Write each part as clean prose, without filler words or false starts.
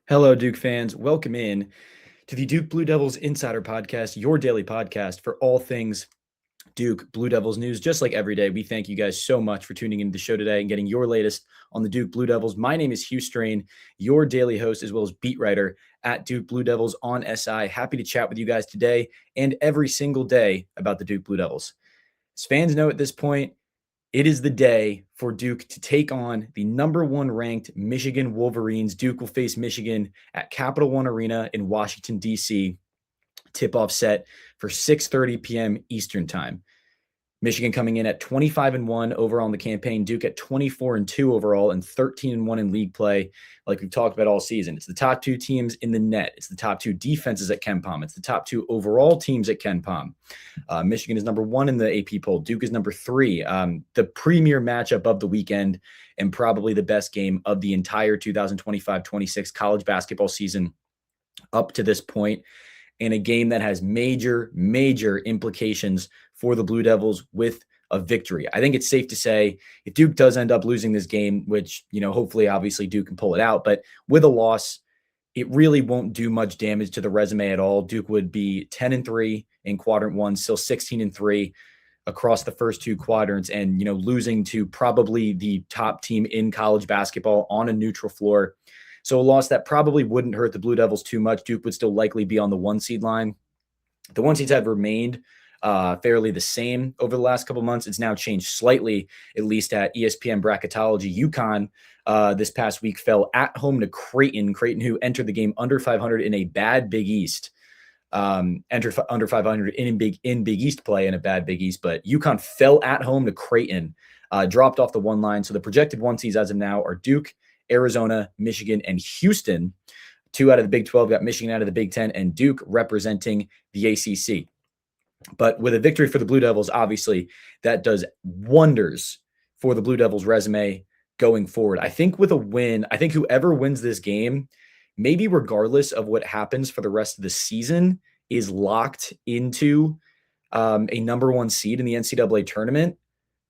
Hello, Duke fans. Welcome in to the Duke Blue Devils Insider Podcast, your daily podcast for all things Duke Blue Devils news. Just like every day, we thank you guys so much for tuning into the show today and getting your latest on the Duke Blue Devils. My name is Hugh Strain, your daily host as well as beat writer at Duke Blue Devils on SI. Happy to chat with you guys today and every single day about the Duke Blue Devils. As fans know at this point, it is the day for Duke to take on the number one ranked Michigan Wolverines. Duke will face Michigan at Capital One Arena in Washington, D.C. Tip-off set for 6:30 p.m. Eastern Time. Michigan coming in at 25-1 overall in the campaign. Duke at 24-2 overall and 13-1 in league play, like we've talked about all season. It's the top two teams in the net. It's the top two defenses at KenPom. It's the top two overall teams at KenPom. Michigan is number one in the AP poll. Duke is number three. The premier matchup of the weekend and probably the best game of the entire 2025-26 college basketball season up to this point, and a game that has major, major implications for the Blue Devils with a victory. I think it's safe to say if Duke does end up losing this game, which, hopefully, obviously Duke can pull it out, but with a loss, it really won't do much damage to the resume at all. Duke would be 10-3 in quadrant one, still 16-3 across the first two quadrants, and, losing to probably the top team in college basketball on a neutral floor. So a loss that probably wouldn't hurt the Blue Devils too much. Duke would still likely be on the one seed line. The one seeds have remained fairly the same over the last couple of months. It's now changed slightly, at least at ESPN bracketology. UConn this past week fell at home to Creighton. Creighton, who entered the game under 500 in a bad Big East, entered under 500 in Big East play in a bad Big East. But UConn fell at home to Creighton, dropped off the one line. So the projected one seeds as of now are Duke, Arizona, Michigan, and Houston. Two out of the Big 12, got Michigan out of the Big 10, and Duke representing the ACC. But with a victory for the Blue Devils, obviously, that does wonders for the Blue Devils' resume going forward. I think with a win, I think whoever wins this game, maybe regardless of what happens for the rest of the season, is locked into a number one seed in the NCAA tournament.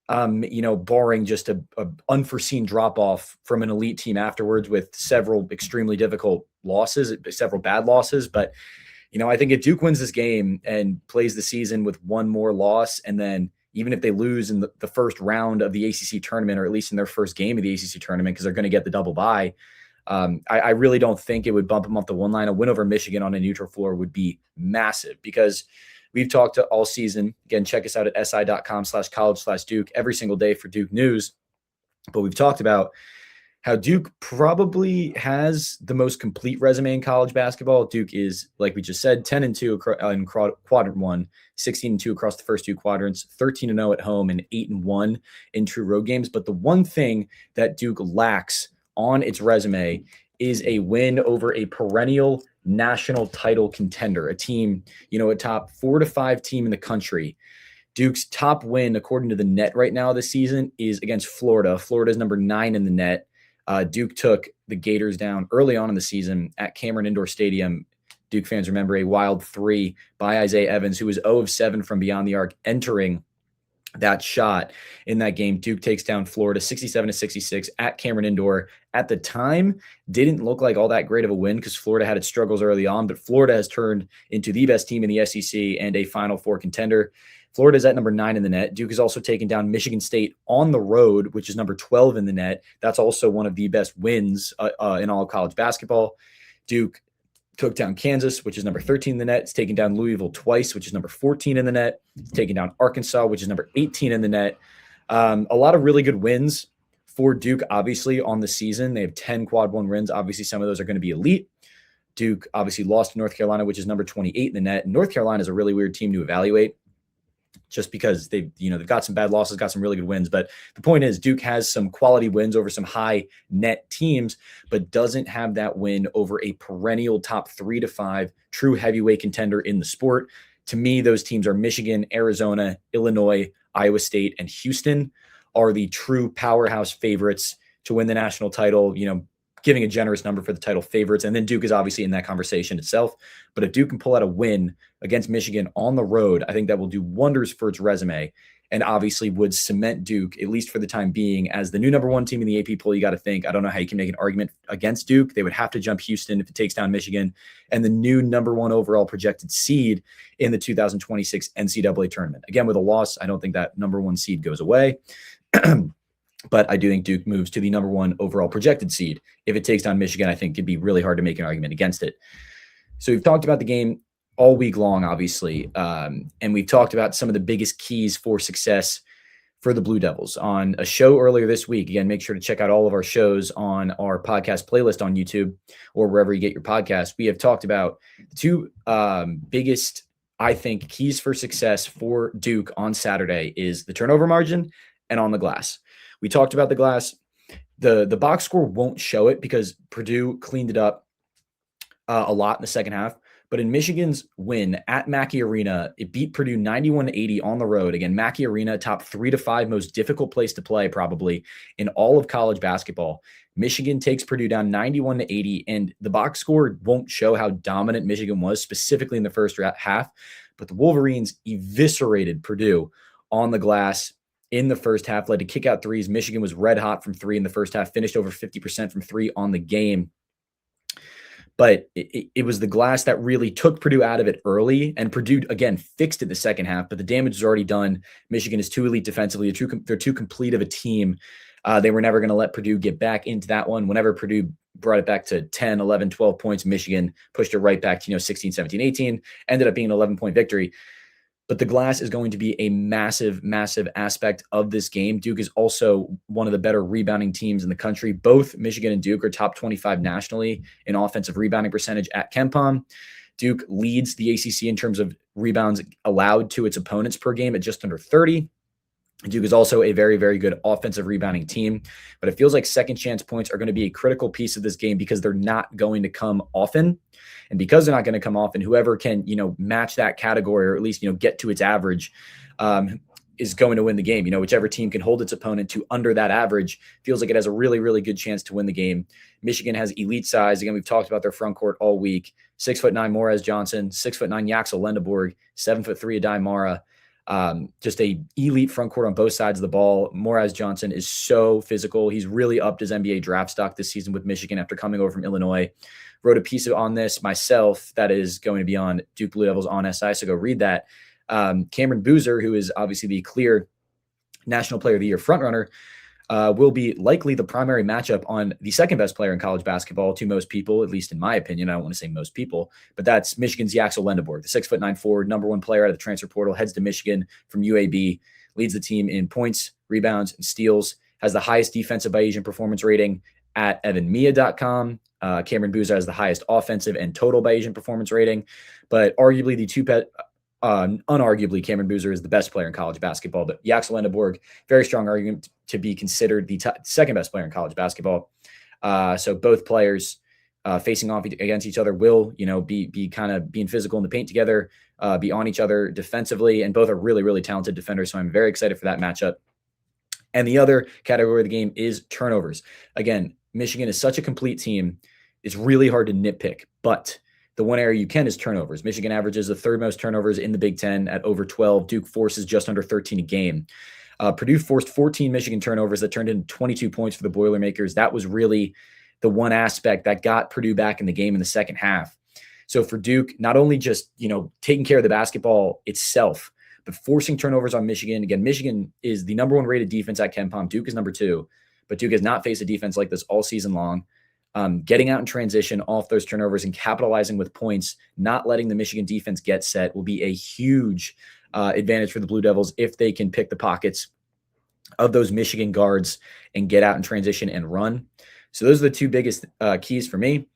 Barring just a unforeseen drop-off from an elite team afterwards with several extremely difficult losses, several bad losses. But, I think if Duke wins this game and plays the season with one more loss, and then even if they lose in the first round of the ACC tournament, or at least in their first game of the ACC tournament, because they're going to get the double bye, I really don't think it would bump them off the one line. A win over Michigan on a neutral floor would be massive, because we've talked all season. Again, check us out at si.com/college/Duke every single day for Duke news. But we've talked about how Duke probably has the most complete resume in college basketball. Duke is, like we just said, 10-2 in quadrant one, 16-2 across the first two quadrants, 13-0 at home, and 8-1 in true road games. But the one thing that Duke lacks on its resume is a win over a perennial national title contender, a team, a top 4 to 5 team in the country. Duke's top win, according to the net right now this season, is against Florida. Florida is number 9 in the net. Duke took the Gators down early on in the season at Cameron Indoor Stadium. Duke fans remember a wild 3 by Isaiah Evans, who was 0 of 7 from beyond the arc entering that shot in that game. Duke takes down Florida 67-66 at Cameron Indoor. At the time, didn't look like all that great of a win because Florida had its struggles early on, but Florida has turned into the best team in the SEC and a Final Four contender. Florida is at number 9 in the net. Duke has also taken down Michigan State on the road, which is number 12 in the net. That's also one of the best wins in all of college basketball. Duke took down Kansas, which is number 13 in the net. It's taken down Louisville twice, which is number 14 in the net. It's taken down Arkansas, which is number 18 in the net. A lot of really good wins for Duke, obviously, on the season. They have 10 quad one wins. Obviously, some of those are going to be elite. Duke obviously lost to North Carolina, which is number 28 in the net. And North Carolina is a really weird team to evaluate, just because they've got some bad losses, got some really good wins. But the point is, Duke has some quality wins over some high net teams, but doesn't have that win over a perennial top 3 to 5 true heavyweight contender in the sport. To me, those teams are Michigan, Arizona, Illinois, Iowa State, and Houston are the true powerhouse favorites to win the national title, giving a generous number for the title favorites. And then Duke is obviously in that conversation itself. But if Duke can pull out a win against Michigan on the road, I think that will do wonders for its resume. and obviously would cement Duke, at least for the time being, as the new number one team in the AP poll. You got to think, I don't know how you can make an argument against Duke. They would have to jump Houston if it takes down Michigan, and the new number one overall projected seed in the 2026 NCAA tournament. Again, with a loss, I don't think that number one seed goes away. But I do think Duke moves to the number one overall projected seed. If it takes down Michigan, I think it'd be really hard to make an argument against it. So we've talked about the game all week long, obviously. And we've talked about some of the biggest keys for success for the Blue Devils on a show earlier this week. Again, make sure to check out all of our shows on our podcast playlist on YouTube or wherever you get your podcast. We have talked about the two biggest, I think, keys for success for Duke on Saturday is the turnover margin and on the glass. We talked about the glass. The box score won't show it because Purdue cleaned it up a lot in the second half. But in Michigan's win at Mackey Arena, it beat Purdue 91-80 on the road. Again, Mackey Arena, top 3 to 5 most difficult place to play probably in all of college basketball. Michigan takes Purdue down 91-80, and the box score won't show how dominant Michigan was, specifically in the first half. But the Wolverines eviscerated Purdue on the glass in the first half, led to kick-out threes. Michigan was red hot from three in the first half, finished over 50% from three on the game. But it was the glass that really took Purdue out of it early, and Purdue, again, fixed it the second half, but the damage was already done. Michigan is too elite defensively. They're too complete of a team. They were never going to let Purdue get back into that one. Whenever Purdue brought it back to 10, 11, 12 points, Michigan pushed it right back to 16, 17, 18, ended up being an 11-point victory. But the glass is going to be a massive, massive aspect of this game. Duke is also one of the better rebounding teams in the country. Both Michigan and Duke are top 25 nationally in offensive rebounding percentage at KenPom. Duke leads the ACC in terms of rebounds allowed to its opponents per game at just under 30. Duke is also a very, very good offensive rebounding team, but it feels like second chance points are going to be a critical piece of this game because they're not going to come often. And because they're not going to come often, whoever can, match that category or at least, get to its average is going to win the game. Whichever team can hold its opponent to under that average feels like it has a really, really good chance to win the game. Michigan has elite size. Again, we've talked about their front court all week. 6'9" Morez Johnson, 6'9" Yaxel Lendeborg, 7'3" Adai Mara. Just a elite front court on both sides of the ball. Morez Johnson is so physical. He's really upped his NBA draft stock this season with Michigan after coming over from Illinois. Wrote a piece on this myself that is going to be on Duke Blue Devils on SI, so go read that. Cameron Boozer, who is obviously the clear National Player of the Year frontrunner, will be likely the primary matchup on the second best player in college basketball to most people, at least in my opinion. I don't want to say most people, but that's Michigan's Yaxel Lendeborg, the 6'9" forward, number one player out of the transfer portal, heads to Michigan from UAB, leads the team in points, rebounds, and steals, has the highest defensive by Asian performance rating at evanmia.com. Cameron Boozer has the highest offensive and total by Asian performance rating, but arguably unarguably, Cameron Boozer is the best player in college basketball, but Yaxel Lendeborg, very strong argument to be considered the second best player in college basketball. So both players facing off against each other will, be kind of being physical in the paint together, be on each other defensively, and both are really, really talented defenders. So I'm very excited for that matchup. And the other category of the game is turnovers. Again, Michigan is such a complete team. It's really hard to nitpick, but the one area you can is turnovers. Michigan averages the third most turnovers in the Big Ten at over 12. Duke forces just under 13 a game. Purdue forced 14 Michigan turnovers that turned into 22 points for the Boilermakers. That was really the one aspect that got Purdue back in the game in the second half. So for Duke, not only just, taking care of the basketball itself, but forcing turnovers on Michigan. Again, Michigan is the number one rated defense at KenPom. Duke is number 2, but Duke has not faced a defense like this all season long. Getting out in transition off those turnovers and capitalizing with points, not letting the Michigan defense get set will be a huge advantage for the Blue Devils if they can pick the pockets of those Michigan guards and get out in transition and run. So those are the two biggest keys for me.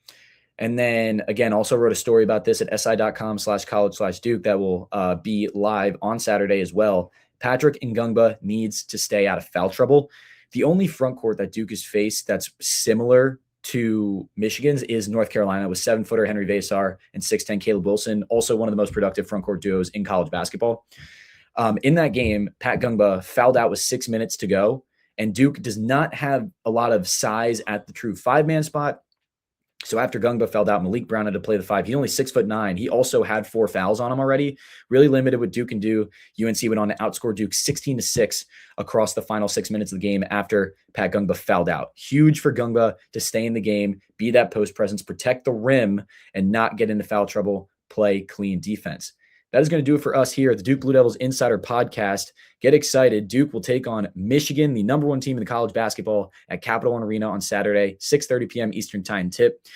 And then, again, also wrote a story about this at si.com/college/Duke that will be live on Saturday as well. Patrick Ngungba needs to stay out of foul trouble. The only front court that Duke has faced that's similar to Michigan's is North Carolina with 7-footer Henry Vasar and 6'10" Caleb Wilson, also one of the most productive front court duos in college basketball. In that game, Pat Ngungba fouled out with 6 minutes to go, and Duke does not have a lot of size at the true 5-man spot. So after Gungba fouled out, Malik Brown had to play the 5. He's only 6'9". He also had 4 fouls on him already. Really limited what Duke can do. UNC went on to outscore Duke 16-6 across the final 6 minutes of the game after Pat Gungba fouled out. Huge for Gungba to stay in the game, be that post presence, protect the rim, and not get into foul trouble, play clean defense. That is going to do it for us here at the Duke Blue Devils Insider Podcast. Get excited. Duke will take on Michigan, the number 1 team in the college basketball, at Capital One Arena on Saturday, 6:30 p.m. Eastern Time tip.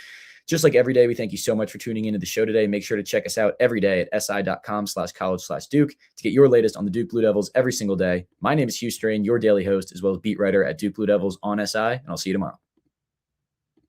Just like every day, we thank you so much for tuning into the show today. Make sure to check us out every day at si.com/college/Duke to get your latest on the Duke Blue Devils every single day. My name is Hugh Strain, your daily host, as well as beat writer at Duke Blue Devils on SI, and I'll see you tomorrow.